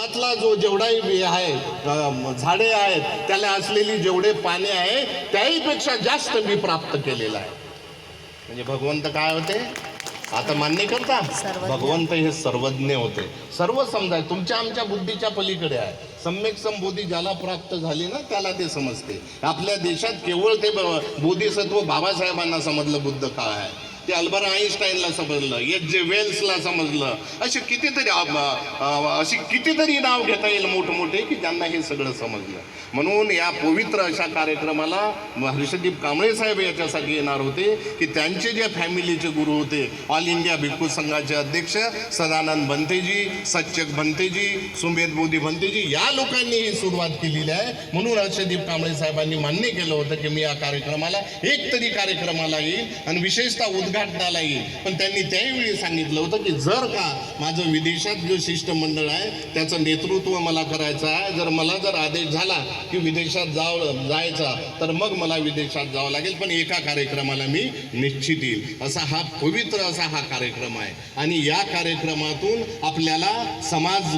वनातला जो जेवढाही आहे झाडे आहेत त्याला असलेली जेवढे पाने आहे त्याहीपेक्षा जास्त मी प्राप्त केलेलं आहे. म्हणजे भगवंत काय होते आता मान्य करता? भगवंत हे सर्वज्ञ होते, सर्व समजाय, तुमच्या आमच्या बुद्धीच्या पलीकडे आहे. सम्यक संबोधी ज्याला प्राप्त झाली ना त्याला ते समजते. आपल्या देशात केवळ ते बोधिसत्व बाबासाहेबांना समजलं बुद्ध काय आहे, ते अल्बर्ट आईन्स्टाईनला समजलं, जे वेल्सला समजलं. अशी कितीतरी नाव घेता येईल मोठमोठे की ज्यांना हे सगळं समजलं. म्हणून या पवित्र अशा कार्यक्रमाला हर्षदीप कांबळे साहेब याच्यासाठी येणार होते की त्यांचे जे फॅमिलीचे गुरु होते, ऑल इंडिया भिक्खू संघाचे अध्यक्ष सदानंद भंतेजी, सच्चक भंतेजी, सुमेध बोधी भंतेजी, या लोकांनी ही सुरुवात केलेली आहे. म्हणून हर्षदीप कांबळे साहेबांनी मान्य केलं होतं की मी या कार्यक्रमाला एक तरी कार्यक्रमाला येईल आणि विशेषतः उद्घाटनाला येईल. पण त्यांनी त्यावेळी सांगितलं होतं की जर का माझं विदेशात जो शिष्टमंडळ आहे त्याचं नेतृत्व मला करायचं आहे, जर आदेश झाला की विदेशात जायचा तर मग मला विदेशात जावं लागेल, पण एका कार्यक्रमाला मी निश्चित येईल. असा हा पवित्र असा हा कार्यक्रम आहे. आणि या कार्यक्रमातून आपल्याला समाज